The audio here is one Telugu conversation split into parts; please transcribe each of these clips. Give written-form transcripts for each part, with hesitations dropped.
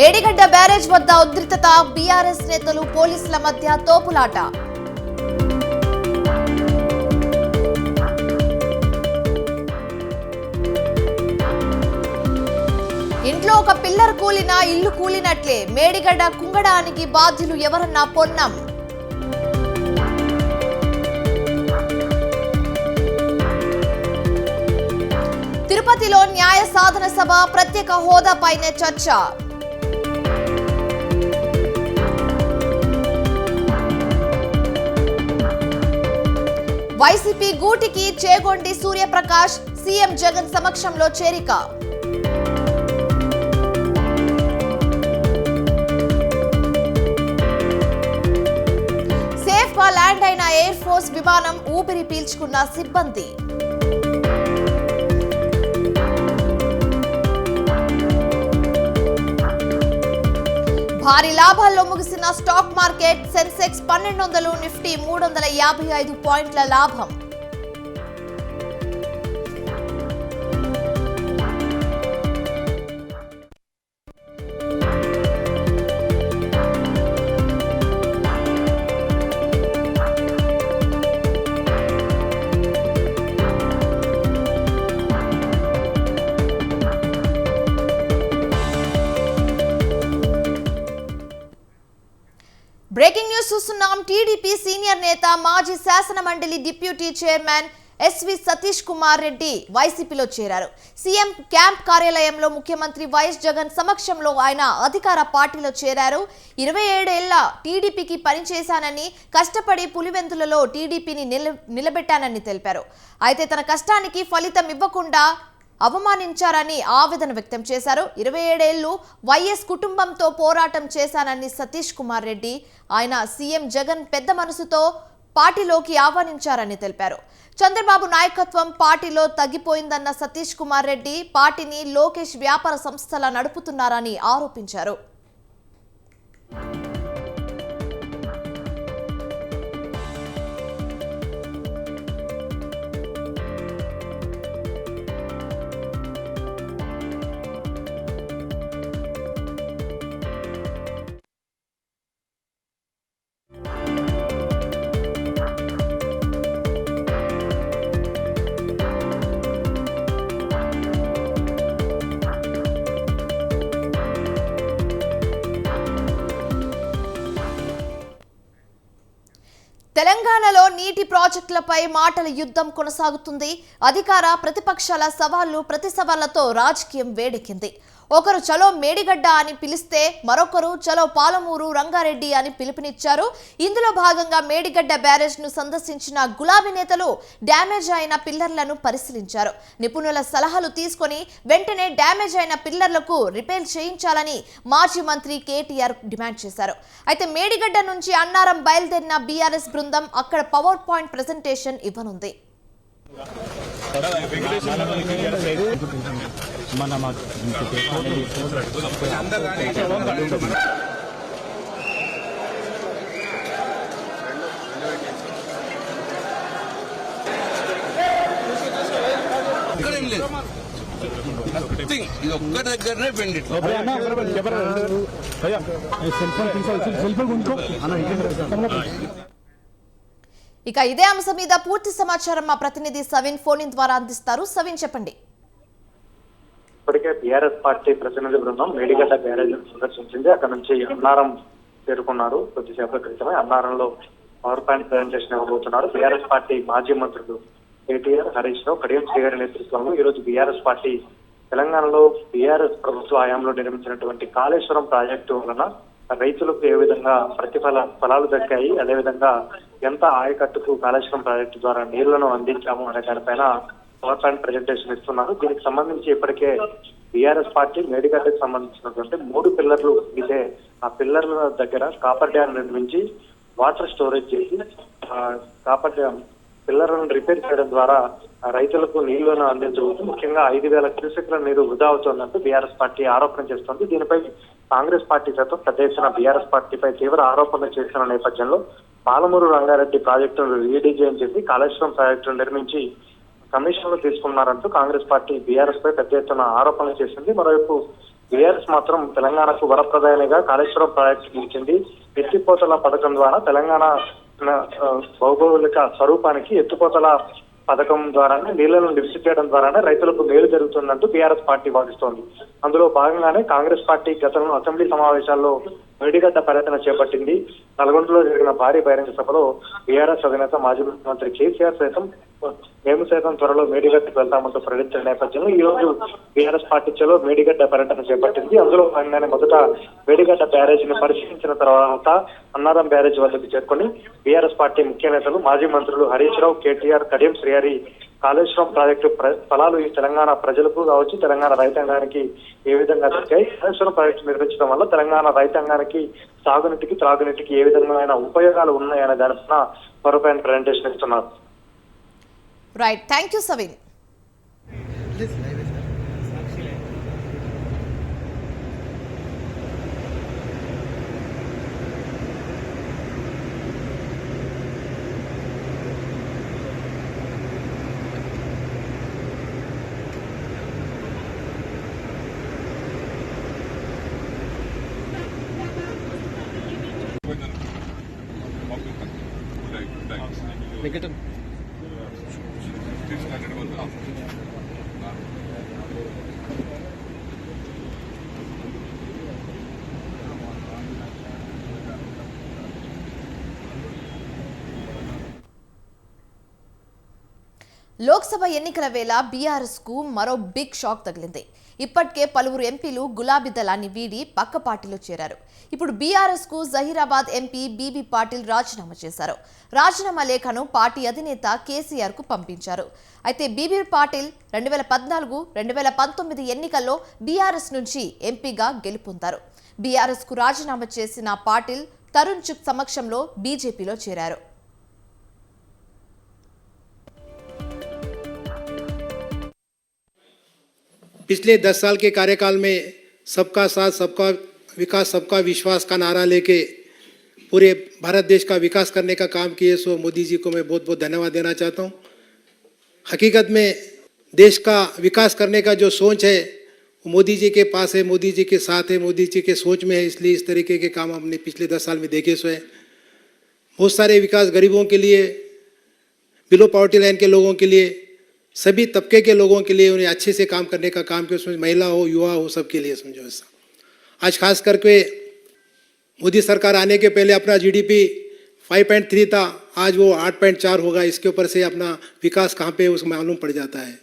మేడిగడ్డ బ్యారేజ్ వద్ద ఉద్రిక్తత, బీఆర్ఎస్ నేతలు పోలీసుల మధ్య తోపులాట. ఇంట్లో ఒక పిల్లర్ కూలినా ఇల్లు కూలినట్లే, మేడిగడ్డ కుంగడానికి బాధ్యులు ఎవరన్నా పొన్నం. తిరుపతిలో న్యాయ సాధన సభ, ప్రత్యేక హోదాపైనే చర్చ. వైసీపీ గూటికి చేగొండి సూర్యప్రకాష్, సీఎం జగన్ సమక్షంలో చేరిక. సేఫ్ గా ల్యాండ్ అయిన ఎయిర్ ఫోర్స్ విమానం, ఊపిరి పీల్చుకున్న సిబ్బంది. భారీ లాభాల్లో ముగిసిన స్టాక్ మార్కెట్, సెన్సెక్స్ 1200, నిఫ్టీ 355 పాయింట్ల లాభం. బ్రేకింగ్ న్యూస్ చూస్తున్నాం. టీడీపీ సీనియర్ నేత, మాజీ శాసన మండలి deputy chairman SV Satish Kumar Reddy వైసీపీలో చేరారు. సీఎం క్యాంప్ కార్యాలయంలో ముఖ్యమంత్రి వైఎస్ జగన్ సమక్షంలో ఆయన అధికార పార్టీలో చేరారు. 27 ఏళ్ల టీడీపీకి పనిచేశానని, కష్టపడి పులివెందులలో టీడీపీని నిలబెట్టానని తెలిపారు. అయితే తన కష్టానికి ఫలితం ఇవ్వకుండా అవమానించారని ఆవేదన వ్యక్తం చేశారు. 27 ఏళ్లు వైఎస్ కుటుంబంతో పోరాటం చేశానని సతీష్ కుమార్ రెడ్డి, ఆయన సీఎం జగన్ పెద్ద మనసుతో పార్టీలోకి ఆహ్వానించారని తెలిపారు. చంద్రబాబు నాయకత్వం పార్టీలో తగ్గిపోయిందన్న సతీష్ కుమార్ రెడ్డి, పార్టీని లోకేష్ వ్యాపార సంస్థలా నడుపుతున్నారని ఆరోపించారు. తెలంగాణలో నీటి ప్రాజెక్టులపై మాటల యుద్ధం కొనసాగుతుంది. అధికార ప్రతిపక్షాల సవాళ్లు, ప్రతి సవాళ్లతో రాజకీయం వేడెక్కింది. ఒకరు చలో మేడిగడ్డ అని పిలిస్తే, మరొకరు చలో పాలమూరు రంగారెడ్డి అని పిలుపునిచ్చారు. ఇందులో భాగంగా మేడిగడ్డ బ్యారేజ్ ను సందర్శించిన గులాబీ నేతలు డ్యామేజ్ అయిన పిల్లర్లను పరిశీలించారు. నిపుణుల సలహాలు తీసుకొని వెంటనే డ్యామేజ్ అయిన పిల్లర్లకు రిపేర్ చేయించాలని మాజీ మంత్రి కేటీఆర్ డిమాండ్ చేశారు. అయితే మేడిగడ్డ నుంచి అన్నారం బయలుదేరిన బీఆర్ఎస్ బృందం అక్కడ పవర్ పాయింట్ ప్రెజెంటేషన్ ఇవ్వనుంది. ఇక ఇదే అంశం మీద పూర్తి సమాచారం మా ప్రతినిధి సవిన్ ఫోన్ ఇన్ ద్వారా అందిస్తారు. సవిన్, చెప్పండి. ఇప్పటికే బీఆర్ఎస్ పార్టీ ప్రతినిధి బృందం మేడిగడ్డ బ్యారేజ్ సందర్శించింది. అక్కడ నుంచి అన్నారం చేరుకున్నారు. కొద్దిసేపటి క్రితమే అన్నారంలో పవర్ పాయింట్ ప్రజెంటేషన్ ఇవ్వబోతున్నారు. బీఆర్ఎస్ పార్టీ మాజీ మంత్రులు కేటీఆర్, హరీష్ రావు, కడియం శ్రీగారి నేతృత్వంలో ఈ రోజు బీఆర్ఎస్ పార్టీ తెలంగాణలో బీఆర్ఎస్ ప్రభుత్వ హయాంలో నిర్మించినటువంటి కాళేశ్వరం ప్రాజెక్టు వలన రైతులకు ఏ విధంగా ఫలాలు దక్కాయి, అదేవిధంగా ఎంత ఆయకట్టుకు కాళేశ్వరం ప్రాజెక్టు ద్వారా నీళ్లను అందించాము అనే దానిపైన పవర్ పాయింట్ ప్రజెంటేషన్ ఇస్తున్నారు. దీనికి సంబంధించి ఇప్పటికే బీఆర్ఎస్ పార్టీ మేడిగడ్డకు సంబంధించినటువంటి 3 పిల్లర్లు ఇదే, ఆ పిల్లర్ల దగ్గర కాపర్ డ్యామ్ నిర్మించి వాటర్ స్టోరేజ్ చేసి కాపర్ డ్యామ్ పిల్లర్లను రిపేర్ చేయడం ద్వారా రైతులకు నీళ్లను అందించవచ్చు. ముఖ్యంగా 5,000 క్యూసెక్ల నీరు వృధా అవుతోందంటూ బీఆర్ఎస్ పార్టీ ఆరోపణ చేస్తోంది. దీనిపై కాంగ్రెస్ పార్టీ సైతం పెద్ద ఎత్తున బీఆర్ఎస్ పార్టీపై తీవ్ర ఆరోపణలు చేసిన నేపథ్యంలో పాలమూరు రంగారెడ్డి ప్రాజెక్టును రీడిజైన్ చేసి కాళేశ్వరం ప్రాజెక్టును నిర్మించి కమిషన్లు తీసుకున్నారంటూ కాంగ్రెస్ పార్టీ బీఆర్ఎస్ పై పెద్ద ఎత్తున ఆరోపణలు చేసింది. మరోవైపు బీఆర్ఎస్ మాత్రం తెలంగాణకు వరప్రదాయనిగా కాళేశ్వరం ప్రాజెక్టు ఇచ్చింది. ఎత్తిపోతల పథకం ద్వారా తెలంగాణ భౌగోళిక స్వరూపానికి ఎత్తిపోతల పథకం ద్వారానే నీళ్లను లిఫ్ట్ చేయడం ద్వారానే రైతులకు మేలు జరుగుతుందంటూ బీఆర్ఎస్ పార్టీ వాదిస్తోంది. అందులో భాగంగానే కాంగ్రెస్ పార్టీ గతంలో అసెంబ్లీ సమావేశాల్లో మేడిగడ్డ పర్యటన చేపట్టింది. నల్గొండలో జరిగిన భారీ బహిరంగ సభలో బీఆర్ఎస్ అధినేత మాజీ ముఖ్యమంత్రి కేసీఆర్ సైతం మేము సైతం త్వరలో మేడిగడ్డకు వెళ్తామంటూ ప్రకటించిన నేపథ్యంలో ఈ రోజు బీఆర్ఎస్ పార్టీ చలో మేడిగడ్డ పర్యటన చేపట్టింది. అందులో భాగంగానే మొదట మేడిగడ్డ బ్యారేజీని పరిశీలించిన తర్వాత అన్నారం బ్యారేజ్ వద్దకు చేరుకొని బీఆర్ఎస్ పార్టీ ముఖ్య నేతలు మాజీ మంత్రులు హరీష్ రావు, కేటీఆర్, కడియం శ్రీహరి కాళేశ్వరం ప్రాజెక్టు ఫలాలు ఈ తెలంగాణ ప్రజలకు కావచ్చు, తెలంగాణ రైతాంగానికి ఏ విధంగా దొరికాయి, కాళేశ్వరం ప్రాజెక్టు నిర్మించడం వల్ల తెలంగాణ రైతాంగానికి సాగునీటికి త్రాగునీటికి ఏ విధమైన ఉపయోగాలు ఉన్నాయనే దానిపైన పవర్ ప్రజెంటేషన్ ఇస్తున్నారు. Right, thank you సవిన్. లోక్సభ ఎన్నికల వేళ బీఆర్ఎస్ కు మరో బిగ్ షాక్ తగిలింది. ఇప్పటికే పలువురు ఎంపీలు గులాబీ దళాన్ని వీడి పక్క పార్టీలో చేరారు. ఇప్పుడు బీఆర్ఎస్ కు జహీరాబాద్ ఎంపీ బీబీ పాటిల్ రాజీనామా చేశారు. రాజీనామా లేఖను పార్టీ అధినేత కేసీఆర్ కు పంపించారు. అయితే బీబీ పాటిల్ 2014, 2019 ఎన్నికల్లో బీఆర్ఎస్ నుంచి ఎంపీగా గెలుపొందారు. బీఆర్ఎస్ కు రాజీనామా చేసిన పాటిల్ తరుణ్ చుక్ సమక్షంలో బీజేపీలో చేరారు. पिछले 10 साल के कार्यकाल में सबका साथ, सबका विकास, सबका विश्वास का नारा लेके पूरे भारत देश का विकास करने का काम किए, सो मोदी जी को मैं बहुत बहुत धन्यवाद देना चाहता हूँ। हकीकत में देश का विकास करने का जो सोच है वो मोदी जी के पास है, मोदी जी के साथ है, मोदी जी के सोच में है, इसलिए इस तरीके के काम हमने पिछले 10 साल में देखे। सो है बहुत सारे विकास गरीबों के लिए, बिलो पॉवर्टी लाइन के लोगों के लिए, सभी तबके के लोगों के लिए उन्हें अच्छे से काम करने का काम किया। उसमें महिला हो, युवा हो, सबके लिए समझो ऐसा। आज खास करके मोदी सरकार आने के पहले अपना जीडीपी 5.3 था, आज वो 8.4 होगा। इसके ऊपर से अपना विकास कहाँ पे उसको मालूम पड़ जाता है।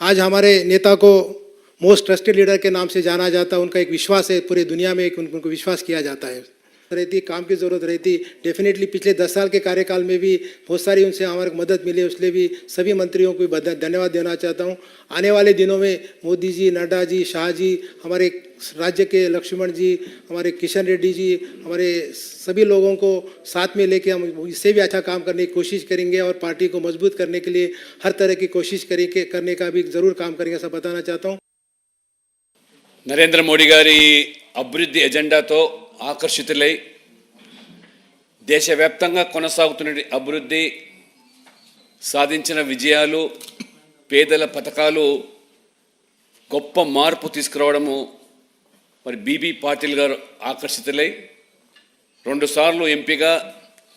आज हमारे नेता को मोस्ट ट्रस्टेड लीडर के नाम से जाना जाता है। उनका एक विश्वास है, पूरे दुनिया में उनको विश्वास किया जाता है। रहती काम की ज़रूरत रहती डेफिनेटली। पिछले 10 साल के कार्यकाल में भी बहुत सारी उनसे हमारे मदद मिली, उसलिए भी सभी मंत्रियों को धन्यवाद देना चाहता हूँ। आने वाले दिनों में मोदी जी, नड्डा जी, शाह जी, हमारे राज्य के लक्ष्मण जी, हमारे किशन रेड्डी जी, हमारे सभी लोगों को साथ में लेके हम इससे भी अच्छा काम करने की कोशिश करेंगे और पार्टी को मजबूत करने के लिए हर तरह की कोशिश करने का भी ज़रूर काम करेंगे, ऐसा बताना चाहता हूँ। నరేంద్ర మోడీ గారి అభివృద్ధి ఎజెండాతో ఆకర్షితులై దేశవ్యాప్తంగా కొనసాగుతున్న అభివృద్ధి, సాధించిన విజయాలు, పేదల పథకాలు గొప్ప మార్పు తీసుకురావడము మరి బీబీ పాటిల్ గారు ఆకర్షితులై 2 సార్లు ఎంపీగా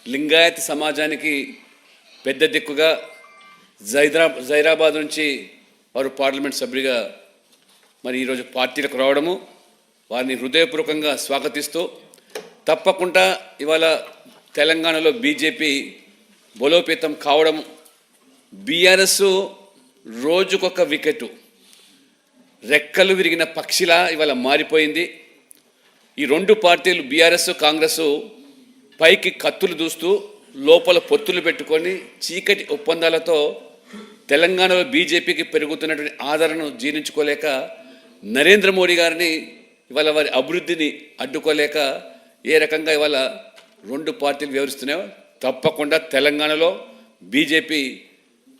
లింగాయత్ సమాజానికి పెద్ద దిక్కుగా జైరాబాద్ నుంచి వారు పార్లమెంట్ సభ్యుడిగా మరి ఈరోజు పార్టీలకు రావడము వారిని హృదయపూర్వకంగా స్వాగతిస్తూ తప్పకుండా ఇవాళ తెలంగాణలో బీజేపీ బలోపేతం కావడం, బీఆర్ఎస్ రోజుకొక వికెట్, రెక్కలు విరిగిన పక్షిలా ఇవాళ మారిపోయింది. ఈ 2 పార్టీలు బీఆర్ఎస్, కాంగ్రెస్ పైకి కత్తులు దూస్తూ లోపల పొత్తులు పెట్టుకొని చీకటి ఒప్పందాలతో తెలంగాణలో బీజేపీకి పెరుగుతున్నటువంటి ఆదరణను జీర్ణించుకోలేక, నరేంద్ర మోడీ గారిని ఇవాళ వారి అభివృద్ధిని అడ్డుకోలేక ఏ రకంగా ఇవాళ 2 పార్టీలు వ్యవహరిస్తున్నాయో తప్పకుండా తెలంగాణలో బీజేపీ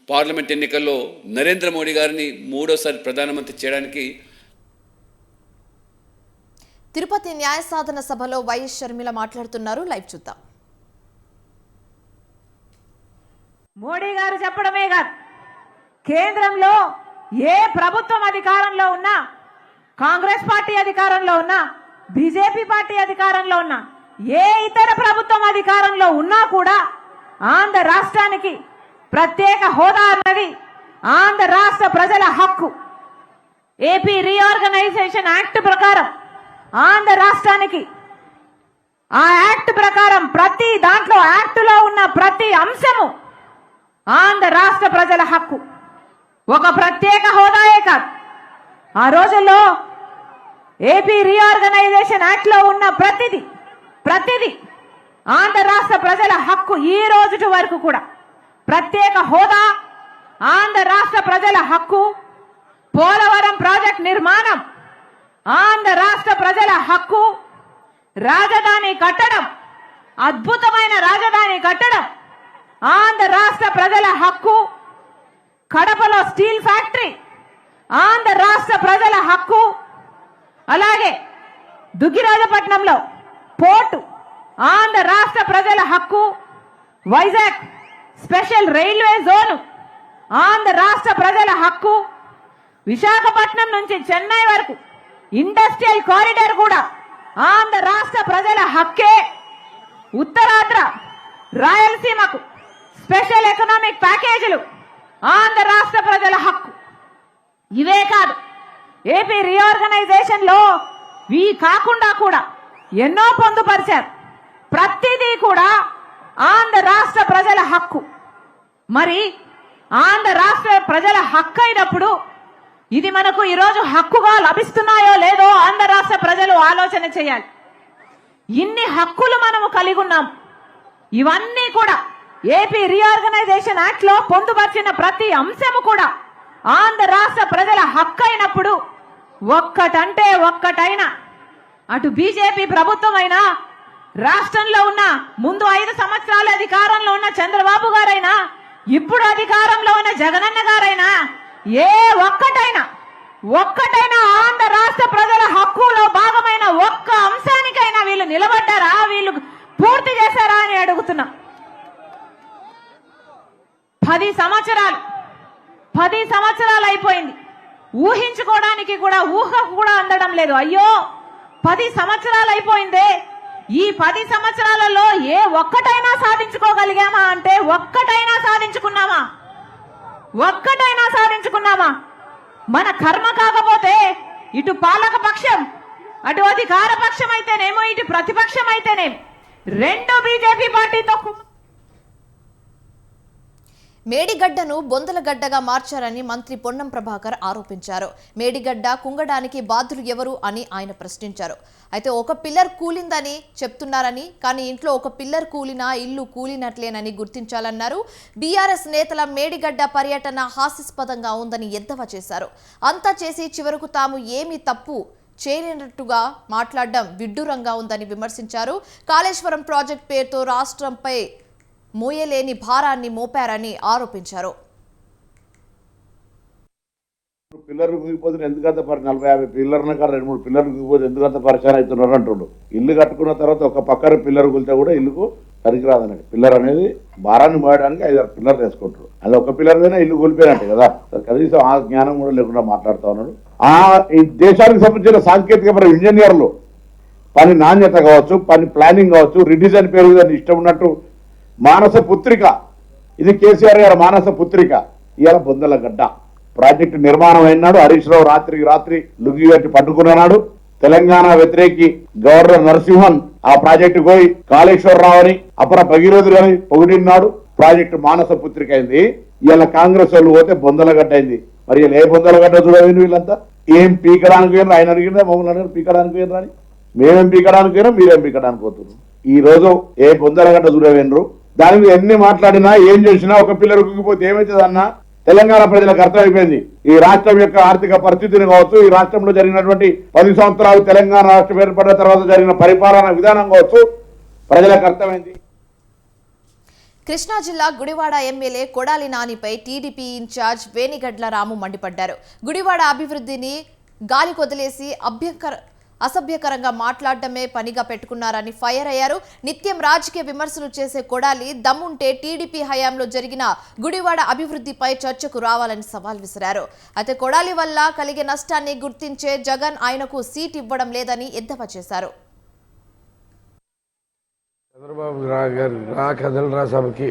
పార్లమెంట్ ఎన్నికల్లో నరేంద్ర మోడీ గారిని 3వసారి ప్రధానమంత్రి చేయడానికి. తిరుపతి న్యాయ సాధన సభలో వైఎస్ షర్మిల మాట్లాడుతున్నారు. లైవ్ చూద్దాం. మోడీ గారు చెప్పడమే కాదు, కేంద్రంలో ఏ ప్రభుత్వం అధికారంలో ఉన్నా కాంగ్రెస్ పార్టీ అధికారంలో ఉన్నా, బీజేపీ పార్టీ అధికారంలో ఉన్నా, ఏ ఇతర ప్రభుత్వం అధికారంలో ఉన్నా కూడా ఆంధ్ర రాష్ట్రానికి ప్రత్యేక హోదా అన్నది ఆంధ్ర రాష్ట్ర ప్రజల హక్కు. ఏపీ రీఆర్గనైజేషన్ యాక్ట్ ప్రకారం ఆంధ్ర రాష్ట్రానికి ఆ యాక్ట్ ప్రకారం ప్రతి దాంట్లో యాక్టులో ఉన్న ప్రతి అంశము ఆంధ్ర రాష్ట్ర ప్రజల హక్కు. ఒక ప్రత్యేక హోదాయే కాదు, ఆ రోజుల్లో ఏపీ రీఆర్గనైజేషన్ యాక్ట్ లో ఉన్న ప్రతిది ఆంధ్ర రాష్ట్ర ప్రజల హక్కు. ఈ రోజు వరకు కూడా ప్రత్యేక హోదా ఆంధ్ర రాష్ట్ర ప్రజల హక్కు. పోలవరం ప్రాజెక్ట్ నిర్మాణం ఆంధ్ర రాష్ట్ర ప్రజల హక్కు. రాజధాని కట్టడం, అద్భుతమైన రాజధాని కట్టడం ఆంధ్ర రాష్ట్ర ప్రజల హక్కు. కడపలో స్టీల్ ఫ్యాక్టరీ ఆంధ్ర రాష్ట్ర ప్రజల హక్కు. అలాగే దుగ్గిరాజపట్నంలో పోర్టు ఆంధ్ర రాష్ట్ర ప్రజల హక్కు. Vizag special railway zone Andhra రాష్ట్ర ప్రజల హక్కు. విశాఖపట్నం నుంచి చెన్నై వరకు ఇండస్ట్రియల్ కారిడార్ కూడా ఆంధ్ర రాష్ట్ర ప్రజల హక్కే. ఉత్తరాంధ్ర రాయలసీమకు స్పెషల్ ఎకనామిక్ ప్యాకేజీలు ఆంధ్ర రాష్ట్ర ప్రజల హక్కు. ఇవే కాదు, ఏపీ రీఆర్గనైజేషన్ లో ఇవి కాకుండా కూడా ఎన్నో పొందుపరిచారు. ప్రతిదీ కూడా ఆంధ్ర రాష్ట్ర ప్రజల హక్కు. మరి ఆంధ్ర రాష్ట్ర ప్రజల హక్కు అయినప్పుడు ఇది మనకు ఈరోజు హక్కుగా లభిస్తున్నాయో లేదో ఆంధ్ర రాష్ట్ర ప్రజలు ఆలోచన చేయాలి. ఇన్ని హక్కులు మనము కలిగి ఉన్నాం. ఇవన్నీ కూడా ఏపీ రీఆర్గనైజేషన్ యాక్ట్ లో పొందుపరిచిన ప్రతి అంశము కూడా ఆంధ్ర రాష్ట్ర ప్రజల హక్కు అయినప్పుడు ఒక్కటంటే ఒక్కటైనా అటు బీజేపీ ప్రభుత్వం అయినా, రాష్ట్రంలో ఉన్న ముందు 5 సంవత్సరాలు అధికారంలో ఉన్న చంద్రబాబు గారైనా, ఇప్పుడు అధికారంలో ఉన్న జగనన్న గారైనా, ఏ ఒక్కటైనా ఆంధ్ర రాష్ట్ర ప్రజల హక్కులో భాగమైన ఒక్క అంశానికైనా వీళ్ళు నిలబడ్డారా, వీళ్ళు పూర్తి చేశారా అని అడుగుతున్నా. 10 సంవత్సరాలు అయిపోయింది. ఊహించుకోవడానికి కూడా ఊహకు కూడా అందడం లేదు. అయ్యో 10 సంవత్సరాలు అయిపోయిందే, ఈ 10 సంవత్సరాలలో ఏ ఒక్కటైనా సాధించుకోగలిగామా అంటే ఒక్కటైనా సాధించుకున్నామా? మన కర్మ కాకపోతే ఇటు పాలక పక్షం, అటు అధికార పక్షం అయితేనేమో, ఇటు ప్రతిపక్షం అయితేనేమో రెండు బీజేపీ పార్టీతో మేడిగడ్డను బొందలగడ్డగా మార్చారని మంత్రి పొన్నం ప్రభాకర్ ఆరోపించారు. మేడిగడ్డ కుంగడానికి బాధ్యులు ఎవరు అని ఆయన ప్రశ్నించారు. అయితే ఒక పిల్లర్ కూలిందని చెప్తున్నారని, కానీ ఇంట్లో ఒక పిల్లర్ కూలినా ఇల్లు కూలినట్లేనని గుర్తించాలన్నారు. బీఆర్ఎస్ నేతల మేడిగడ్డ పర్యటన హాస్యాస్పదంగా ఉందని ఎద్దేవా చేశారు. అంతా చేసి చివరకు తాము ఏమీ తప్పు చేయనట్టుగా మాట్లాడడం విడ్డూరంగా ఉందని విమర్శించారు. కాళేశ్వరం ప్రాజెక్టు పేరుతో రాష్ట్రంపై మోయలేని భారాన్ని మోపారని ఆరోపించారు. పిల్లర్ దిగిపోతే ఎందుకంత 40-50 పిల్లర్న కాడ 2-3 పిల్లర్లు దిగిపోతే ఎందుకంత పరిచయం అవుతున్నారు అంటుండ్రు. ఇల్లు కట్టుకున్న తర్వాత ఒక పక్కన పిల్లర్ కూలితే కూడా ఇల్లుకు పనికిరాదనండి. పిల్లర్ అనేది భారాన్ని మోయడానికి 5-6 పిల్లర్లు వేసుకుంటారు. అది ఒక పిల్లర్దైనా ఇల్లు కూలిపోయినట్టు కదా. కనీసం ఆ జ్ఞానం కూడా లేకుండా మాట్లాడుతూ ఉన్నాడు. ఈ దేశానికి సంబంధించిన సాంకేతిక ఇంజనీర్లు పని నాణ్యత కావచ్చు, పని ప్లానింగ్ కావచ్చు, రిడిజైన్ పేరు ఇష్టం ఉన్నట్టు మానస పుత్రిక, ఇది కేసీఆర్ గారు మానస పుత్రిక. ఇవాళ బొందలగడ్డ ప్రాజెక్టు నిర్మాణం అయినాడు. హరీష్ రావు రాత్రి లుంగి కట్టి పట్టుకున్నాడు. తెలంగాణ వ్యతిరేకి గవర్నర్ నరసింహన్ ఆ ప్రాజెక్టు పోయి కాళేశ్వరరావు అని అపర భగీరథుడు అని పొగిడినాడు. ప్రాజెక్టు మానస పుత్రిక అయింది. ఇవాళ కాంగ్రెస్ వాళ్ళు పోతే బొందలగడ్డ అయింది. మరి ఇలా ఏ బొందలగడ్డ చూడవేంది? వీళ్ళంతా ఏం పీకడానికి పోయినారు? ఆయన అడిగిందా మమ్మల్ని అడిగిన పీకడానికి పోయినరా అని? మేమేం పీకడానికి పోయినా మీరేం పీకడానికి పోతున్నారు. ఈ రోజు ఏ బొందలగడ్డ చూడవేండ్రు? దాని మీద ఎన్ని మాట్లాడినా ఏం చేసినా ఒక పిల్లలు కుంగిపోతే ఏమవుతుందన్న తెలంగాణ ప్రజలకు అర్థమైపోయింది. ఈ రాష్ట్రం యొక్క ఆర్థిక పరిస్థితిని కావచ్చు, ఈ రాష్ట్రంలో జరిగినటువంటి 10 సంవత్సరాలు తెలంగాణ రాష్ట్రం ఏర్పడిన తర్వాత జరిగిన పరిపాలన విధానం కావచ్చు, ప్రజలకు అర్థమైంది. కృష్ణా జిల్లా గుడివాడ ఎమ్మెల్యే కొడాలి నానిపై టీడీపీ ఇన్ఛార్జ్ వేణిగడ్ల రాము మండిపడ్డారు. గుడివాడ అభివృద్ధిని గాలి కొదిలేసి అసభ్యకరంగా మాట్లాడటమే పనిగా పెట్టుకున్నారని ఫైర్ అయ్యారు. నిత్యం రాజకీయ విమర్శలు చేసే కొడాలి దమ్ముంటే టీడీపీ హయాంలో జరిగిన గుడివాడ అభివృద్ధిపై చర్చకు రావాలని సవాల్ విసిరారు. అయితే కొడాలి వల్ల కలిగే నష్టాన్ని గుర్తించే జగన్ ఆయనకు సీట్ ఇవ్వడం లేదని ఎద్దేవా చేశారు. చంద్రబాబు గారు కదలరా సభకి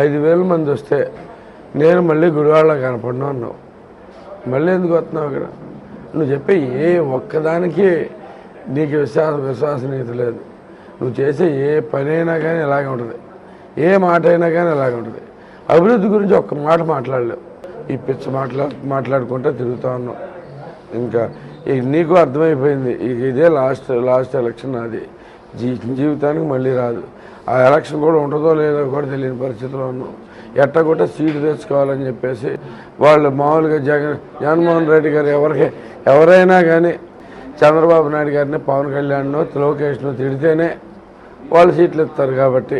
5,000 మంది వస్తే నేను మళ్ళీ గుడివాడలో కనపడినా అన్నావు. మళ్ళీ ఎందుకు వస్తున్నావు ఇక్కడ? నువ్వు చెప్పే ఏ ఒక్కదానికి నీకు విశ్వసనీయత లేదు. నువ్వు చేసే ఏ పని అయినా కానీ ఇలాగే ఉంటుంది, ఏ మాట అయినా కానీ ఇలాగే ఉంటుంది. అభివృద్ధి గురించి ఒక్క మాట మాట్లాడలేవు. ఈ పిచ్చ మాట్లాడుకుంటూ తిరుగుతూ ఉన్నావు. ఇంకా నీకు అర్థమైపోయింది, ఇక ఇదే లాస్ట్ ఎలక్షన్. అది జీవితానికి మళ్ళీ రాదు. ఆ ఎలక్షన్ కూడా ఉంటుందో లేదో కూడా తెలియని పరిస్థితిలో ఉన్నాం. ఎట్టగొట్ట సీటు తెచ్చుకోవాలని చెప్పేసి వాళ్ళు మామూలుగా జగన్మోహన్ రెడ్డి గారు ఎవరైనా కానీ చంద్రబాబు నాయుడు గారిని, పవన్ కళ్యాణ్ను, లోకేష్ను తిడితేనే వాళ్ళు సీట్లు ఇస్తారు. కాబట్టి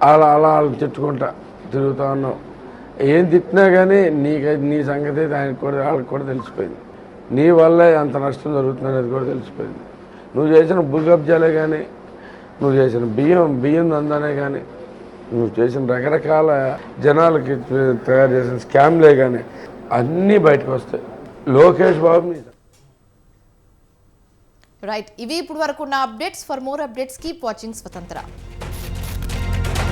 అలా వాళ్ళు తిట్టుకుంటా తిరుగుతూ ఉన్నాం. ఏం తిట్టినా కానీ నీ సంగతి వాళ్ళకి కూడా తెలిసిపోయింది. నీ వల్లే అంత నష్టం జరుగుతుందనేది కూడా తెలిసిపోయింది. నువ్వు చేసిన భూకబ్జాలే కానీ, నువ్వు చేసిన బియ్యం దందానే కానీ, నువ్వు చేసిన రకరకాల జనాలకి తయారు చేసిన స్కామ్లే కానీ అన్నీ బయటకు వస్తాయి. లోకేష్ బాబు రైట్, ఇవి ఇప్పుడు వరకు ఉన్న updates. For more updates keep watching స్వతంత్ర.